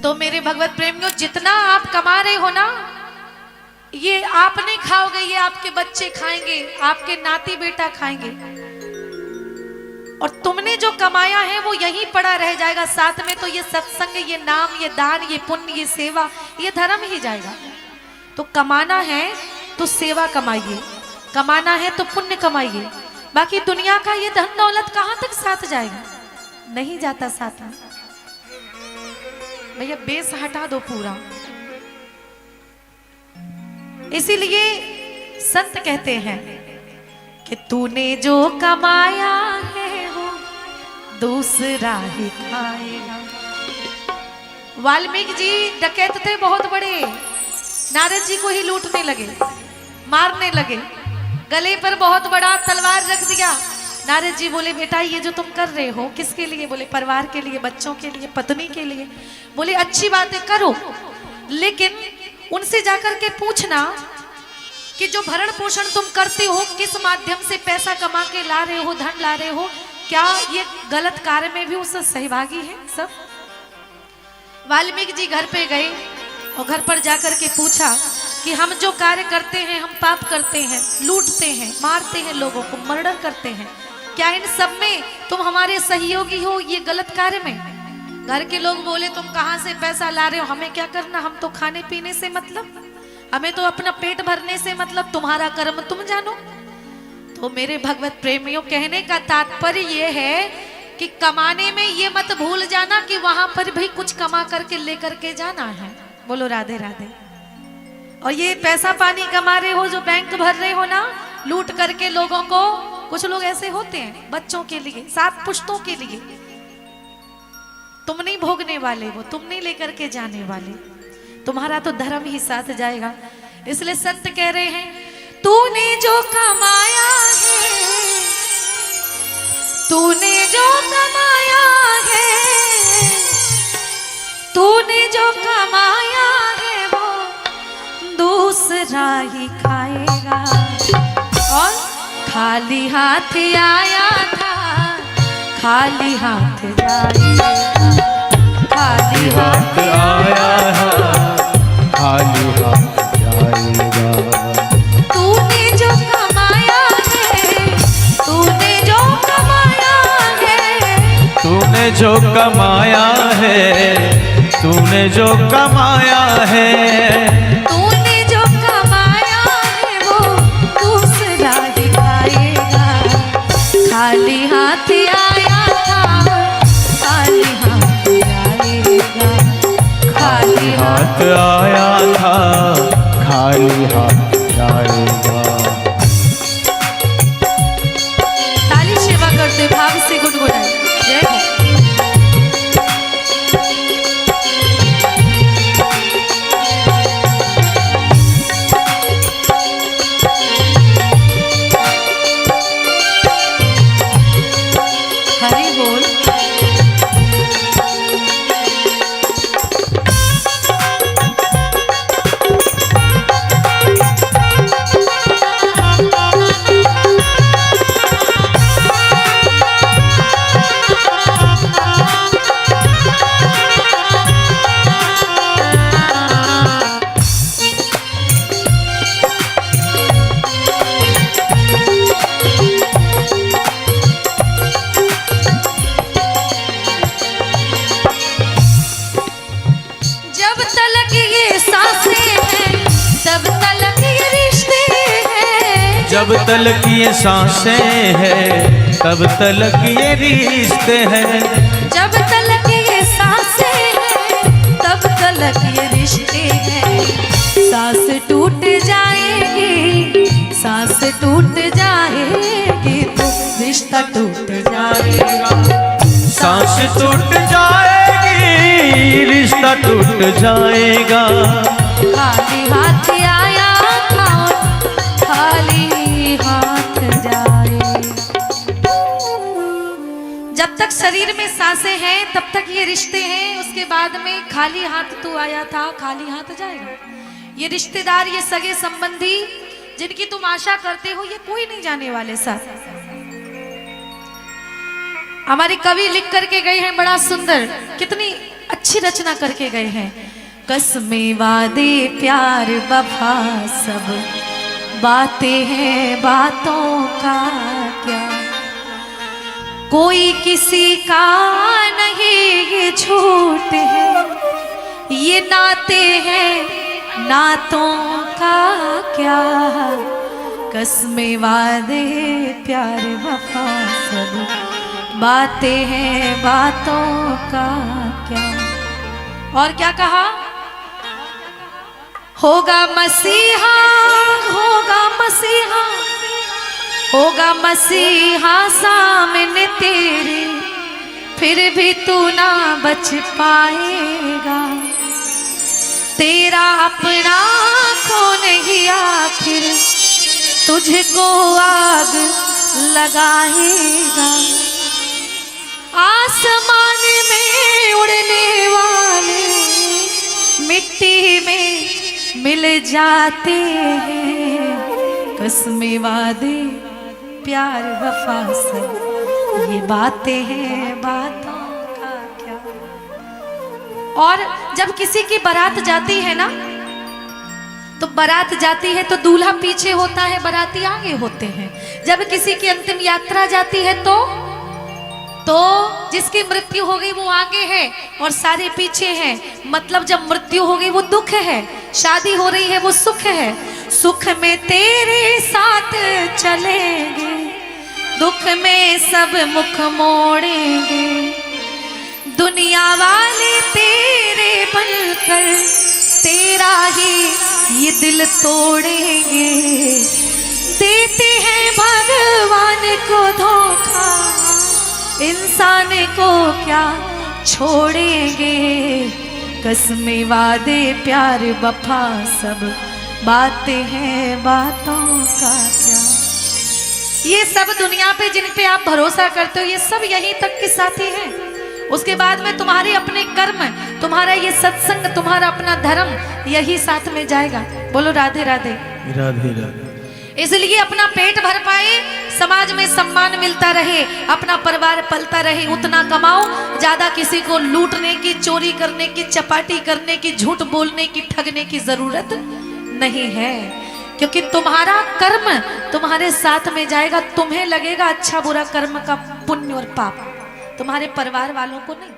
तो मेरे भगवत प्रेमियों, जितना आप कमा रहे हो ना, ये आप नहीं खाओगे, ये आपके बच्चे खाएंगे, आपके नाती बेटा खाएंगे। और तुमने जो कमाया है वो यहीं पड़ा रह जाएगा। साथ में तो ये सत्संग, ये नाम, ये दान, ये पुण्य, ये सेवा, ये धर्म ही जाएगा। तो कमाना है तो सेवा कमाइए, कमाना है तो पुण्य कमाइए। बाकी दुनिया का ये धन दौलत कहां तक साथ जाएगा? नहीं जाता साथ में। भैया बेस हटा दो पूरा। इसीलिए संत कहते हैं कि तूने जो कमाया है वो दूसरा ही खाएगा। वाल्मीकि जी डकैत थे बहुत बड़े, नारद जी को ही लूटने लगे, मारने लगे, गले पर बहुत बड़ा तलवार रख दिया। नारद जी बोले बेटा ये जो तुम कर रहे हो किसके लिए? बोले परिवार के लिए, बच्चों के लिए, पत्नी के लिए। बोले अच्छी बात है करो, लेकिन उनसे जाकर के पूछना कि जो भरण पोषण तुम करते हो किस माध्यम से पैसा कमा के ला रहे हो, धन ला रहे हो, क्या ये गलत कार्य में भी उससे सहभागी है सब? वाल्मीकि जी घर पे गए और घर पर जाकर के पूछा कि हम जो कार्य करते हैं, हम पाप करते हैं, लूटते हैं, मारते हैं, लोगों को मर्डर करते हैं, क्या इन सब में तुम हमारे सहयोगी हो ये गलत कार्य में? घर के लोग बोले तुम कहां से पैसा ला रहे हो, हमें क्या करना, हम तो खाने पीने से मतलब, हमें तो अपना पेट भरने से मतलब, तुम्हारा कर्म तुम जानो। तो मेरे भगवत प्रेमियों, कहने का तात्पर्य ये है कि कमाने में ये मत भूल जाना कि वहां पर भी कुछ कमा करके लेकर के जाना है। बोलो राधे राधे। और ये पैसा पानी कमा रहे हो, जो बैंक भर रहे हो ना, लूट करके लोगों को, कुछ लोग ऐसे होते हैं बच्चों के लिए, 7 पुश्तों के लिए, तुम नहीं भोगने वाले, वो तुम नहीं लेकर के जाने वाले, तुम्हारा तो धर्म ही साथ जाएगा। इसलिए संत कह रहे हैं तूने जो कमाया है, तूने जो कमाया है, तूने जो कमाया है वो दूसरा ही खाएगा। और खाली हाथ आया था खाली हाथ जाएगा, खाली हाथ आया है खाली हाथ जाएगा। तूने जो कमाया है, तूने जो कमाया है, तूने जो कमाया है, तूने जो कमाया है, तूने जो कमाया है वो दूसरा ही खाएगा। खाली हाथ आया था खाली हाथ जाएगा, खाली हाथ आया था खाली हाथ जाएगा। ताली सेवा करते भाव से गुनगुनाए जय हो। हरि बोल। जब तलक ये सांसें हैं तब तलक ये रिश्ते हैं, जब तलक ये सांसें हैं तब तलक ये रिश्ते हैं, जब तलक ये सांसें हैं तब तलक ये रिश्ते हैं। सांस टूट जाएगी, सांस टूट जाएगी तो रिश्ता टूट जाएगा। सांस टूट जाएगी रिश्ता टूट जाएगा। खाली हाथ आया था खाली हाथ जाए। जब तक शरीर में सांसें हैं तब तक ये रिश्ते हैं, उसके बाद में खाली हाथ तू आया था खाली हाथ जाएगा। ये रिश्तेदार, ये सगे संबंधी जिनकी तुम आशा करते हो, ये कोई नहीं जाने वाले साथ। हमारे कवि लिख करके गए हैं बड़ा सुंदर, कितनी अच्छी रचना करके गए हैं। कसमें वादे प्यार वफा सब बातें हैं बातों का क्या, कोई किसी का नहीं ये झूठ है, ये नाते हैं नातों का क्या, कसमें वादे प्यार वफा सब बातें हैं बातों का क्या। और क्या कहा, होगा मसीहा होगा मसीहा होगा मसीहा सामने तेरे, फिर भी तू ना बच पाएगा, तेरा अपना कौन ही आखिर तुझको आग लगाएगा। आसमान में उड़ने वाले मिट्टी में मिल जाते हैं, कसमें वादे प्यार वफा सब ये बातें हैं बातों का क्या। और जब किसी की बारात जाती है ना, तो बारात जाती है तो दूल्हा पीछे होता है, बाराती आगे होते हैं। जब किसी की अंतिम यात्रा जाती है तो जिसकी मृत्यु हो गई वो आगे है और सारे पीछे हैं। मतलब जब मृत्यु हो गई वो दुख है, शादी हो रही है वो सुख है। सुख में तेरे साथ चलेंगे, दुख में सब मुख मोड़ेंगे, दुनिया वाले तेरे बनकर तेरा ही ये दिल तोड़ेंगे। देते हैं भगवान को धोखा, इंसान को क्या छोड़ेंगे, कसमें वादे प्यार वफा सब बातें हैं बातों का क्या। ये सब दुनिया पे जिन पे आप भरोसा करते हो ये सब यहीं तक के साथी हैं। उसके बाद में तुम्हारे अपने कर्म, तुम्हारा ये सत्संग, तुम्हारा अपना धर्म यही साथ में जाएगा। बोलो राधे राधे राधे राधे। इसलिए अपना पेट भर पाए, समाज में सम्मान मिलता रहे, अपना परिवार पलता रहे, उतना कमाओ। ज्यादा किसी को लूटने की, चोरी करने की, चपाटी करने की, झूठ बोलने की, ठगने की जरूरत नहीं है, क्योंकि तुम्हारा कर्म तुम्हारे साथ में जाएगा। तुम्हें लगेगा अच्छा बुरा कर्म का पुण्य और पाप, तुम्हारे परिवार वालों को नहीं।